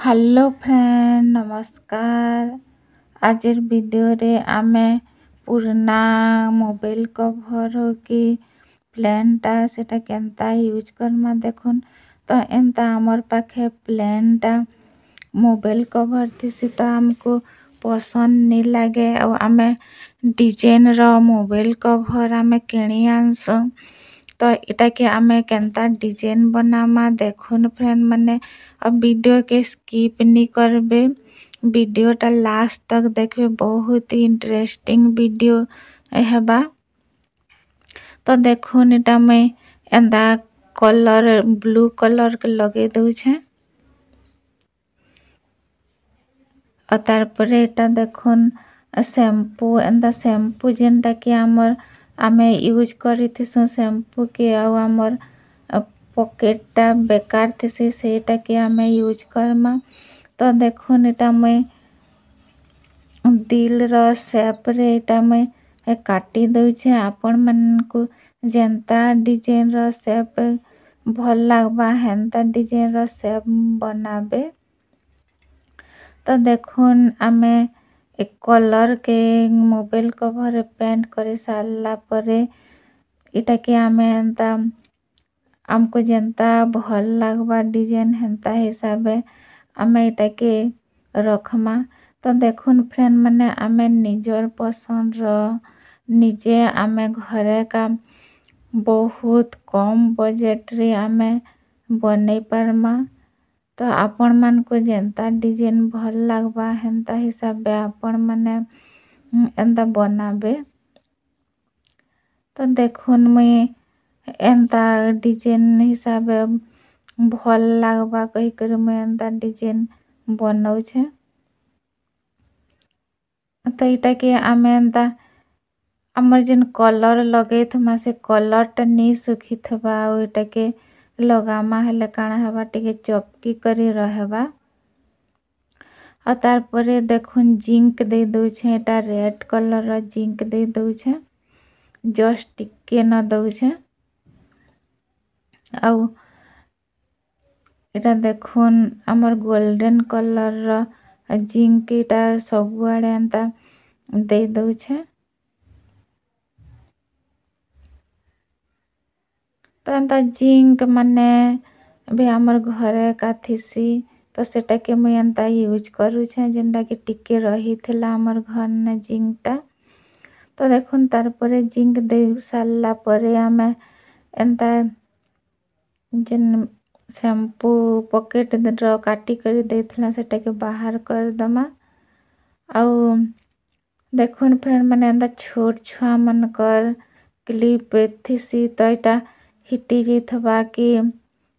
Hello friend नमस्कार। आजर video रे आमे पुराना मोबाइल कवर हो कि प्लेनटा सेटा केनता यूज करमा देखुन। तो एंता आमर पाखे प्लेनटा मोबाइल कवर थी तो आमको पसंद नहीं लगे और आमे डिजाइन रो मोबाइल कवर आमे किणी आनसु। तो इटा के आमे केनता डिजाइन बनामा देखुन फ्रेंड माने। अब वीडियो के स्किप नहीं करबे, वीडियोटा लास्ट तक देखबे, बहुत ही इंटरेस्टिंग वीडियो हेबा। तो देखुन इटा मैं एंदा कलर ब्लू कलर के लगे दूछे और तार परे इटा देखुन शैम्पू एंदा शैम्पू जेनटा कि आमर आमे यूज करी थिसु शैम्पू के आउ आमर पॉकेटटा बेकार थिसी सेटा के आमे यूज करमा। तो देखुन इटा मैं दिल रो शेप रे इटा मैं काटी दउछे। आपण मानकु जेंता डिजाइन रो शेप भल लागबा हेंता डिजाइन रो शेप बनाबे। तो देखुन आमे एक कलर के मोबाइल कवर पेंट करे सारला परे इटा के आमे एंता आमको जेंता भल लागबा डिजाइन हेंता हिसाबे आमे इटा के रखमा। तो देखुन फ्रेंड माने आमे निजर पसंद रो निजे आमे घरे का बहुत कम बजेट रे आमे बनै पारमा। तो आपण मान को जेंता डिजाइन भल लागबा हेंता हिसाबे आपण माने एंता बनाबे। तो देखुन मुई एंता डिजाइन हिसाबे भल लागबा कही कर मुई एंता डिजाइन बनौछे। तो इटा के आमे एंता आमर जेन कलर लगे थमा से कलरटा नहीं सुखी थबा और इटा के लगामा हेले काना हेबा टिके चपकी करी रहेबा। और तार परे देखुन जिंक दे दूछे, एटा रेड कलर रो जिंक दे दूछे, जस्ट टिके न दूछे। आउ इटा देखुन आमर गोल्डन कलर रो जिंक इटा सबुआड़े एंता दे दूछे। तो एंता जिंक माने भी आमर घरे का थिसी तो सेटा के मुई एंता यूज करूछे जेनटा कि टिके रही थिला आमर घर ने जिंकटा। तो देखुन तार परे जिंक दे सारला परे आमे एंता जेन शैम्पू पॉकेट रो काटी करी देथिला सेटा के बाहर कर दमा। आउ देखुन फ्रेंड माने एंता छोट छुआ मन कर क्लिप थिसी तो इटा हिटी जेथबा कि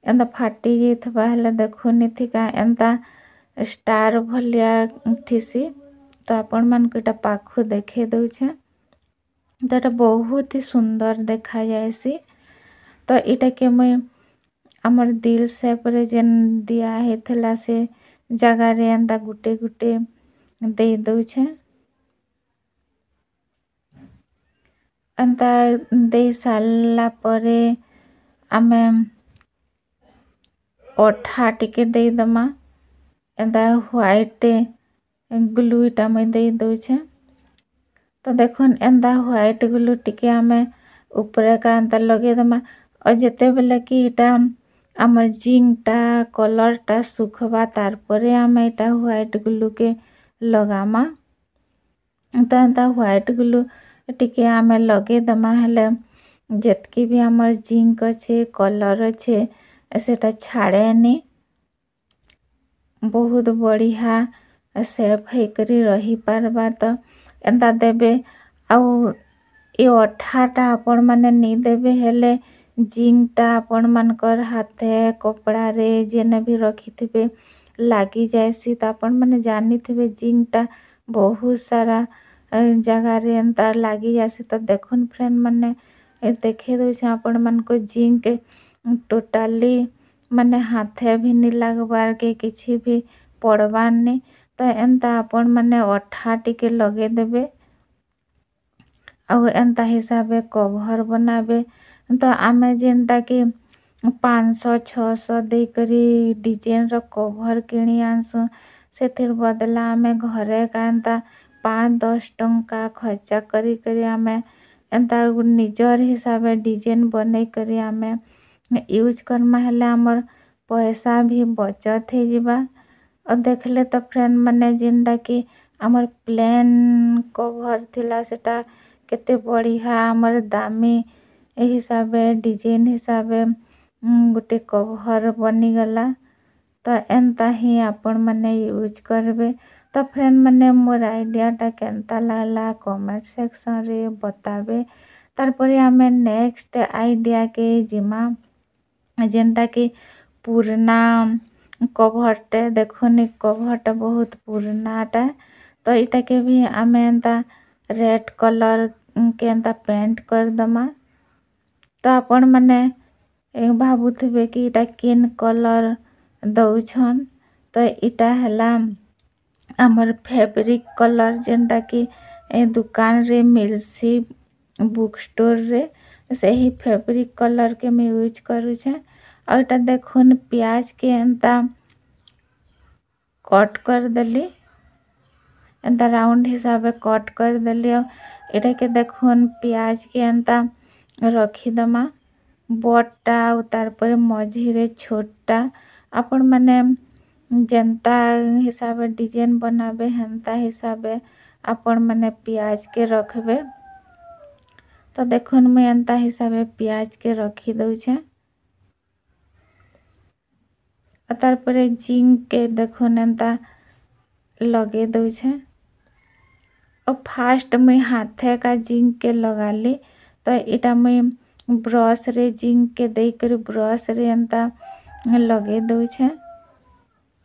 एंता फाटी जेथबा हेले देखुन इथिका एंता स्टार भलिया थिसी। तो आपण मान को इटा पाखु देखे दउछे तो इटा बहुत ही सुंदर देखा जायसी। तो इटा के मुई आमर दिल शेप रे जेन दिया हेथला से जगह रे एंता गुटे गुटे दे दूछे। एंता दे सारला परे आमे अठा टिके दे दमा एंता व्हाइट ग्लू इटा मैं दे दूछे। तो देखुन एंता व्हाइट ग्लू टिके आमे ऊपर का एंता लगे दमा और जेते बेले कि इटा आमर जिंकटा कलरटा सुखबा तार परे आमे इटा व्हाइट ग्लू के लगामा। तो एंता व्हाइट ग्लू टिके आमे लगे दमा हेले जेतकी भी आमर जिंक अच्छे कलर अच्छे सेटा छाड़ेनी बहुत बढ़िया सेफ हेकरी रही पारबा। तो एंता देबे आउ ए अठाटा आपण माने नहीं देबे हेले जिंकटा आपण मानकर हाथे कपड़ा रे जेने भी रखी थिबे लागी जायसी। तो आपण माने जानी थिबे जिंकटा बहुत सारा जगह रे एंता लागी जायसी। तो देखुन फ्रेंड माने देखे दूछे आपण मान को जिंक टोटाली माने हाथे भी नहीं लगबार के किछि भी पड़बार नहीं। तो एंता आपण माने अठा टिके लगे देबे और एंता हिसाबे कवर बनाबे। तो आमे जेनटा कि 500-600 ଦେଇକରି डिजाइन कभर किणी आनसु। ସେଥିର୍ ବଦला आमे घरे एंता 5-10 टंका खर्चा करी करी आमे एंता निजर हिसाबे डिजाइन बनै करी आमे यूज करमा हेले हमर पैसा भी बचत हे जिबा। और देखले तो फ्रेंड माने जेनटा कि हमर प्लेन कभर थिला सेटा केते बढ़िया हमर दामी हिसाबे डिजाइन हिसाबे गोटे कभर बनी गला। तो एंता ही आपण माने यूज करबे। तो फ्रेंड माने मोर आइडियाटा केनता लागला कमेंट सेक्शन रे बताबे। तारपरे आमे नेक्स्ट आइडिया के जिमा जेनटा कि पुराना कभरटे देखुनी कभरटा बहुत पुरानाटा। तो इटा के भी आमे एंता रेड कलर के एंता पेंट कर दमा। तो आपण माने भाबुथिबे कि इटा किन कलर दउछन। तो इटा हला हमर फैब्रिक कलर जेनटा कि दुकान रे मिलसी बुक स्टोर रे सही फैब्रिक कलर के मैं यूज करू छे। और इटा देखुन प्याज के एंता कट कर देली एंता राउंड हिसाबे कट कर देली। इटा के देखुन प्याज के एंता रखी दमा बड़टा तार पर मझिरे छोटा। आपण माने जेंता हिसाबे डिजाइन बनाबे हेंता हिसाबे आपण माने प्याज के रखबे। तो देखुन मैं एंता हिसाबे प्याज के रखी दउ छे। तार पर जिंक के देखुन एंता लगे दउ छे। और फास्ट मैं हाथे का जिंक के लगाली। तो इटा मैं ब्रश रे जिंक के दे कर ब्रश रे एंता लगे दउ छे।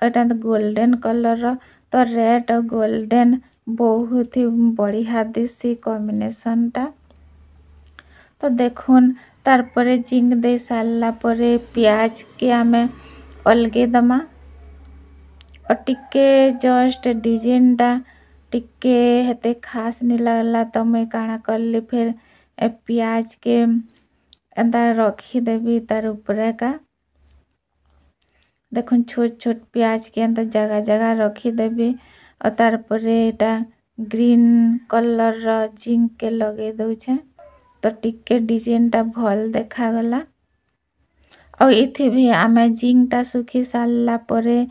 एटा गोल्डन कलर तो रेड और गोल्डन बहुत ही बढ़िया दिसी कॉम्बिनेशन टा। तो देखुन तार परे जिंक दे सारला परे प्याज के आमे अलगे दमा। और टिके जस्ट डिजाइन टा टिके हेते खास नहीं लगला। तो मैं काना करली फिर प्याज के एंता रखी देवी तार ऊपर का। देखुन छोट छोट प्याज के एंता जगह जगह रखी देवी। और तार परे एटा ग्रीन कलर जिंक के लगे दउ छे। तो टिके डिजाइन टा भल देखा गला। और इथे भी आमे जिंक टा सुखी सारला परे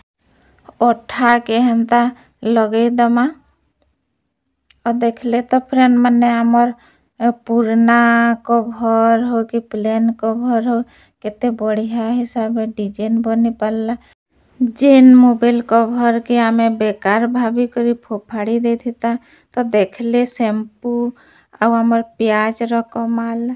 अठा के हेंता लगे दमा। और देखले तो फ्रेंड माने हमर पुराना कभर हो कि प्लेन कभर हो केते बढ़िया हिसाबे डिजाइन बनी पारला। जेन मोबाइल कभर के आमे बेकार भाभी करी फोफाड़ी देथिता। तो देखले शैम्पू आ हमर प्याज रो कमाल।